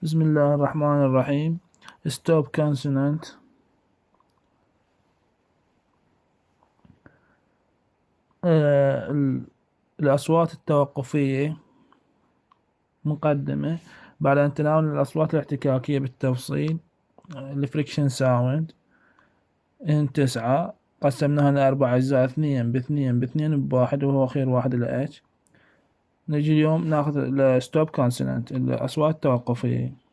بسم الله الرحمن الرحيم. Stop consonant. الأصوات التوقفية. مقدمة. بعد أن تناولنا الأصوات الاحتكاكية بالتفصيل، الفريكشن ساوند، إن 9 قسمناها لأربع أجزاء، 2 ب2 ب2 بواحد، وهو خير واحد لH. نجي اليوم ناخذ الستوب كونسونانت، الأصوات التوقفية.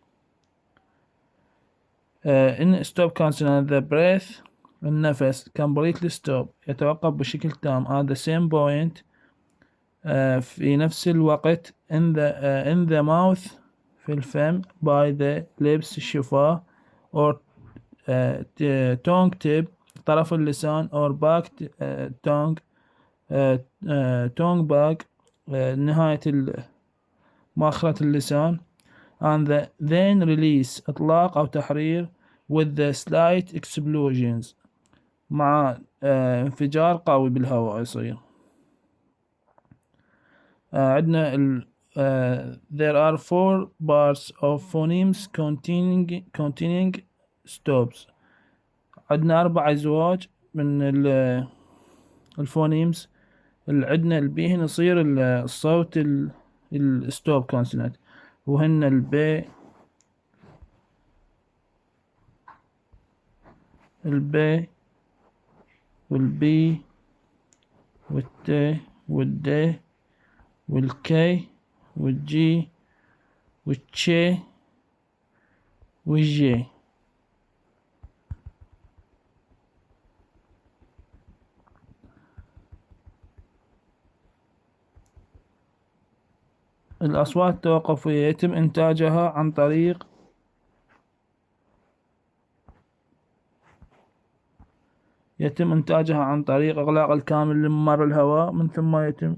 in stop consonant the breath، النفس completely stop، يتوقف بشكل تام at the same point، في نفس الوقت in the mouth، في الفم، by the lips، الشفاه، or tongue tip، طرف اللسان، or back tongue، tongue back، نهاية مؤخرة اللسان، and then release، إطلاق أو تحرير، with the slight explosions، مع انفجار قوي بالهواء يصير. عندنا there are 4 parts of phonemes containing stops. عندنا 4 أزواج من الفونيمز. عندنا البي هنا يصير الصوت الستوب كونسونانت، وهن البي والبي والتي والدي والكي والجي والتشي والجي. الأصوات التوقفية يتم إنتاجها عن طريق إغلاق الكامل لممر الهواء، من ثم يتم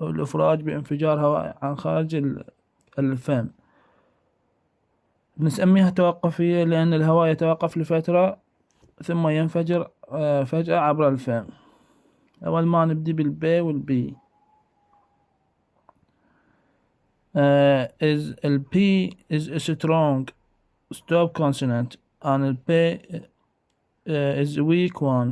الإفراج بانفجار هواء عن خارج الفم. نسميها توقفية لأن الهواء يتوقف لفترة ثم ينفجر فجأة عبر الفم. أول ما نبدي بالبي والبي. the P is a strong stop consonant and the P is a weak one.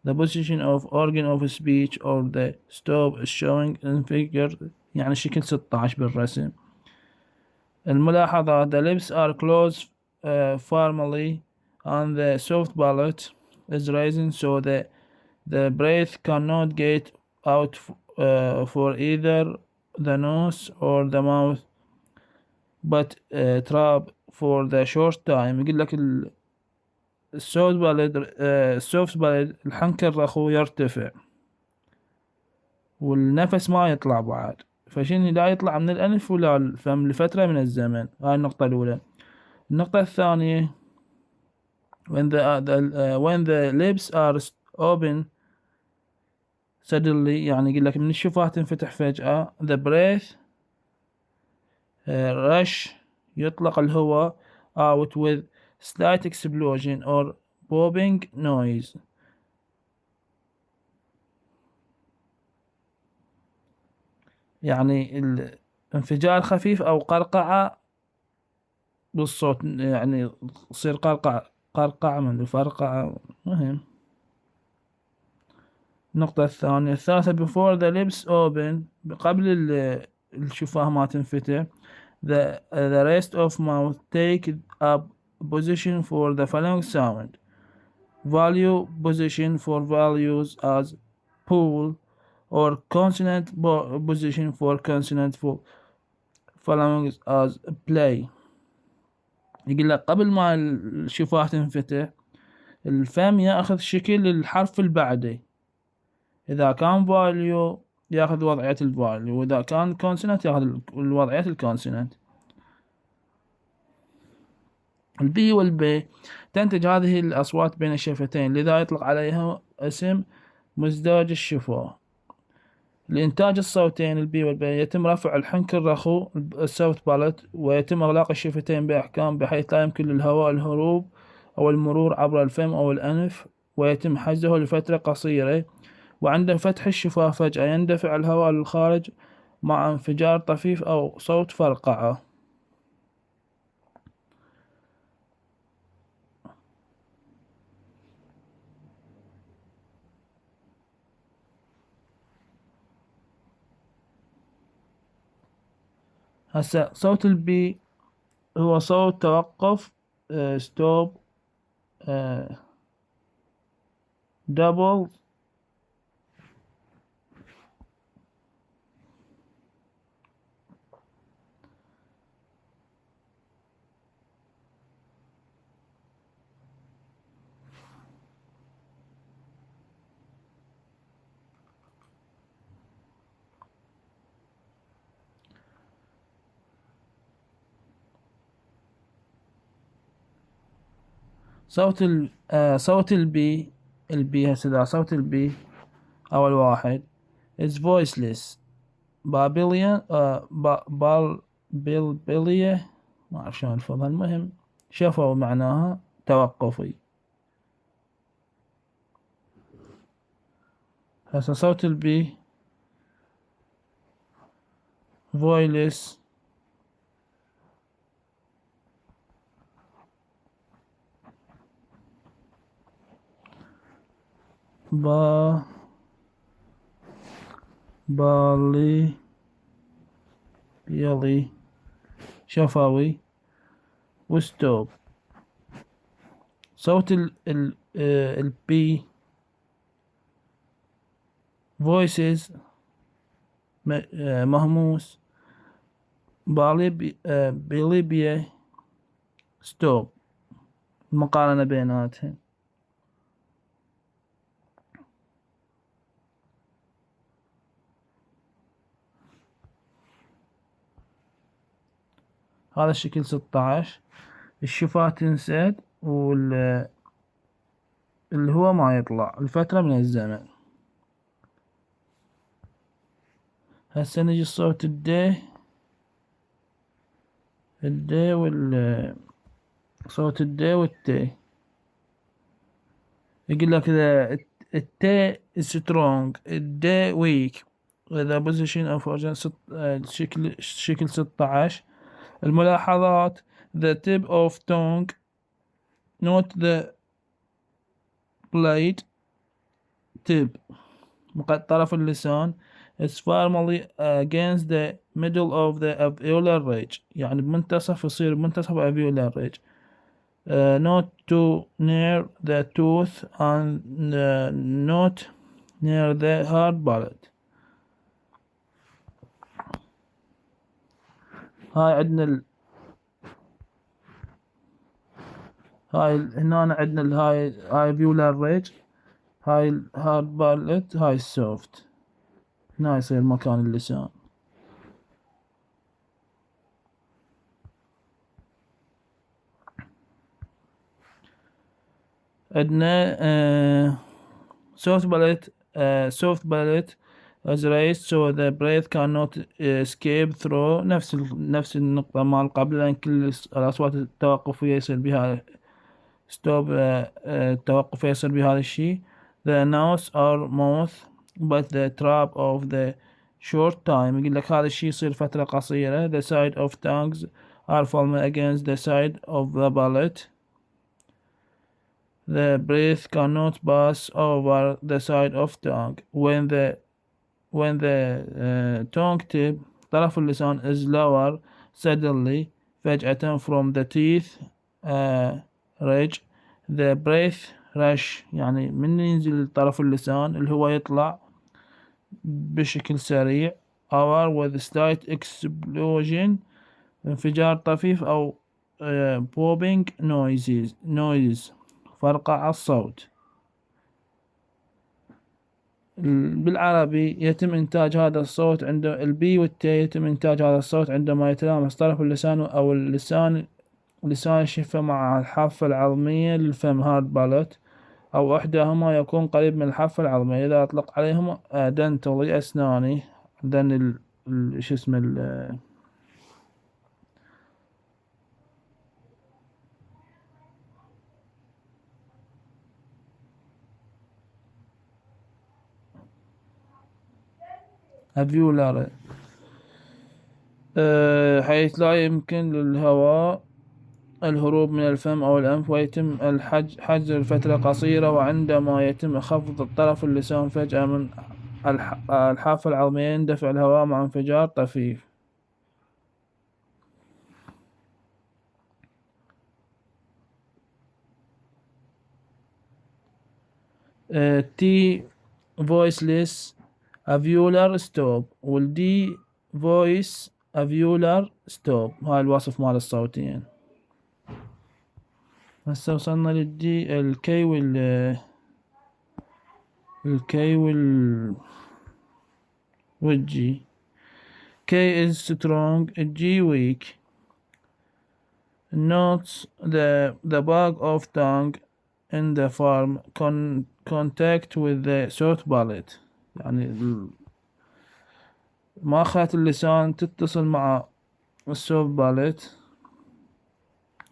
The position of organ of speech or the stop is showing in figure، يعني شكل 16 بالرسم. الملاحظات: the lips are closed firmly and the soft palate is raising, so the breath cannot get out for either the nose or the mouth but trap for the short time. يقول لك السوفت بالد الحنك الرخو يرتفع والنفس ما يطلع بعد، فشنو لا يطلع من الأنف ولا الفم لفترة من الزمن. هاي النقطة الأولى. النقطة الثانية when the lips are open suddenly، يعني يقول لك من الشفاه تنفتح فجأة. the breath rush، يطلق الهواء out with slight explosion or popping noise، يعني الانفجار خفيف أو قرقعة بالصوت، يعني يصير قرقعة من فرقعة. مهم. النقطة الثانية. الثالثة before the lips open، قبل الشفاه ما تنفتح. the rest of mouth take up position for the following sound. value position for values as pull or consonant position for consonant for following as play. يقول لك قبل ما الشفاه تنفتح الفم يأخذ شكل الحرف البعده، إذا كان value يأخذ وضعية الفاليو، وإذا كان consonant يأخذ وضعية الكونسونانت. البي والبي تنتج هذه الأصوات بين الشفتين، لذا يطلق عليها اسم مزدوج الشفاه. لإنتاج الصوتين البي والبي يتم رفع الحنك الرخو السوفت بالت، ويتم إغلاق الشفتين بإحكام بحيث لا يمكن للهواء الهروب أو المرور عبر الفم أو الأنف، ويتم حجزه لفترة قصيرة. وعند فتح الشفاه فجأة يندفع الهواء للخارج مع انفجار طفيف أو صوت فرقعة. هسه صوت البي هو صوت توقف، ستوب، دبل. صوت البي هسه إذا صوت البي أول واحد is voiceless. بابليا بالبلية، ما أعرف شلون ألفظها، المهم شفوي معناها توقفي. هسه صوت البي voiceless. با بالي بيلي شفوي وستوب. صوت البي voices مهموس. بيليبيا ستوب، المقارنة بيناتهم. هذا الشكل 16. الشفاه تنسد اللي هو ما يطلع لفترة من الزمن. هسه نجي صوت الدي صوت الدي والتي. يقول لك إذا التي strong الدي weak. إذا position of origin شكل 16. الملاحظات: the tip of tongue not the blade tip. طرف اللسان is firmly against the middle of the alveolar ridge، يعني يصير بمنتصف alveolar ridge. Not too near the tooth and not near the hard palate. هاي عندنا هاي هنا عندنا هاي alveolar ridge، هاي الهارد بالت، هاي السوفت. هنا يصير مكان اللسان. عندنا soft palate is raised so the breath cannot escape through. نفس النقطة مال قبل، لأن كل الأصوات التوقفية يصير بها stop. التوقفية يصير بهذا الشي. the nose or mouth but the trap of the short time. يقول لك هذا الشي يصير فترة قصيرة. the side of tongues are firm against the side of the palate. the breath cannot pass over the side of tongue. when the tongue tip طرف اللسان is lower suddenly فجأة from the teeth ridge the breath rush، يعني من ينزل طرف اللسان اللي هو يطلع بشكل سريع. or with slight explosion انفجار طفيف أو popping noises فرقع الصوت. بالعربي يتم إنتاج هذا الصوت عند البي والتي. يتم إنتاج هذا الصوت عندما يتلامس طرف اللسان أو لسان الشفة مع الحافة العظمية للفم هارد بالت، أو إحداهما يكون قريب من الحافة العظمية. إذا أطلق عليهم دنتلي أسناني، دن شو اسمه الفيولار، حيث لا يمكن للهواء الهروب من الفم أو الأنف، ويتم حجز لفترة قصيرة. وعندما يتم خفض طرف اللسان فجأة من الحافة العظمية يندفع الهواء مع انفجار طفيف. T voiceless alveolar stop والدي voice alveolar stop. هاي الوصف مال الصوتين. هسه وصلنا للدي الكي والجي. K is strong, G weak. Notes the back of tongue in the farm contact with the soft palate. يعني مؤخرة اللسان تتصل مع السوفت باليت.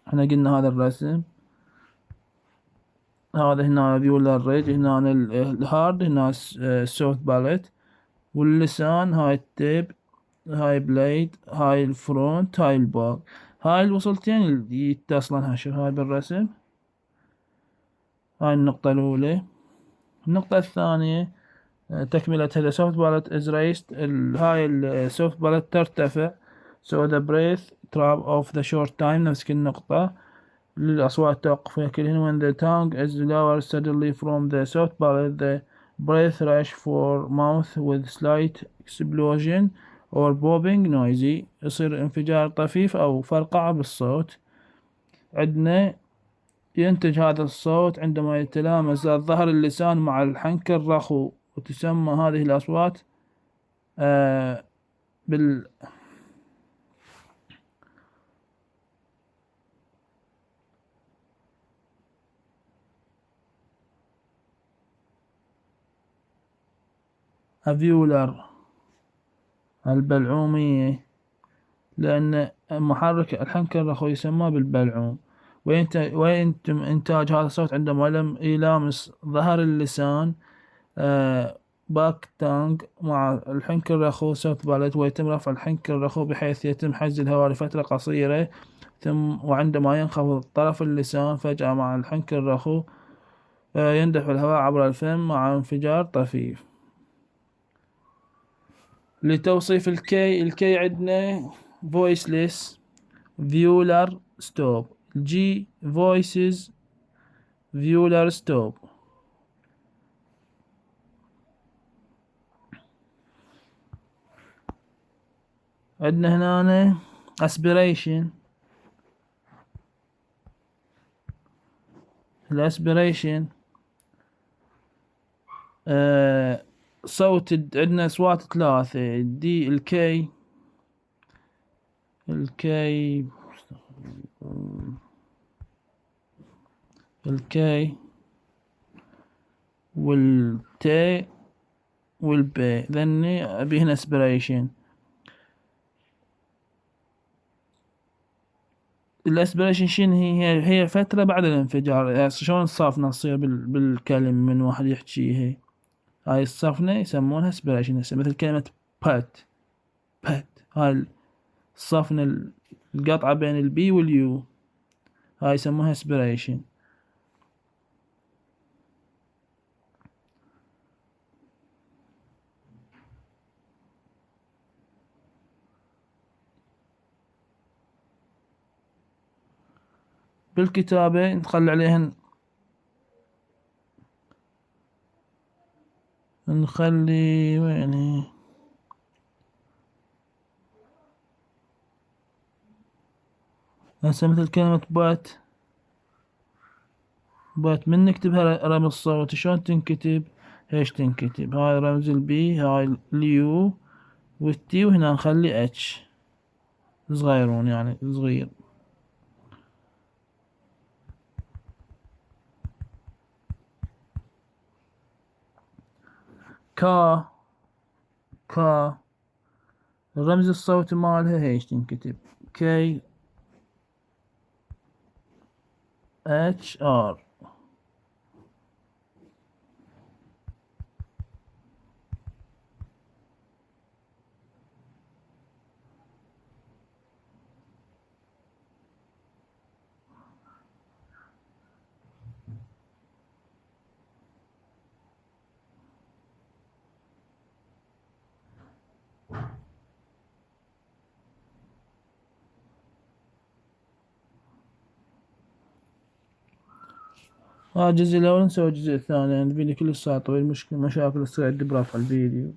احنا قلنا هذا الرسم، هذا هنا فيولار ريج، هنا الهارد، هنا السوفت باليت، واللسان هاي التيب، هاي بليد، هاي الفرونت، هاي الباك. هاي الوصلتين اللي يتصلن هشر هاي بالرسم. هاي النقطة الأولى. النقطة الثانية تكملة هذا soft palate is raised. هاي السوفت باليت ترتفع so the breath trap of the short time. نفس النقطة للأصوات التوقفية كلهن. when the tongue is lower suddenly from the soft palate the breath rush for mouth with slight explosion or bobbing noisy. يصير انفجار طفيف أو فرقعة بالصوت. عندنا ينتج هذا الصوت عندما يتلامس ظهر اللسان مع الحنك الرخو، وتسمى هذه الأصوات بال أفيولر البلعومية، لأن محرك الحنك الرخو يسمى بالبلعوم. ويتم إنتاج هذا الصوت عندما يلامس ظهر اللسان باك تانج مع الحنك الرخو سوت باليت، ويتم رفع الحنك الرخو بحيث يتم حجز الهواء لفترة قصيرة، وعندما ينخفض طرف اللسان فجأة مع الحنك الرخو يندفع الهواء عبر الفم مع انفجار طفيف. لتوصيف الكي عندنا voiceless violar stop. G voices violar stop. عندنا هنا aspiration. الاسبريشن صوت عندنا اصوات ثلاثة. دي الكي والتي والبي، ذني ابي هنا اسبريشن. الاسبريشن شنو هي فترة بعد الانفجار. يعني شلون الصافنة تصير بالكلم من واحد يحكيها، هاي الصفنة يسمونها اسبريشن. هسه مثل كلمة بات، هاي الصفنة القطعة بين البي واليو، هاي يسموها اسبريشن. بالكتابة نخلي عليهن، نخلي وين هسه مثل كلمة بات من نكتبها رمز صوتي شلون تنكتب، ايش تنكتب. هاي رمز البي، هاي اليو والتي، وهنا نخلي اتش صغيرون يعني صغير. كا الرمز الصوتي مالها ايش تنكتب، كي اتش ار. الجزء الأول نسوي الجزء الثاني، يعني الفيديو كله ساعة طويل، مشاكل تصير عندي برفع الفيديو.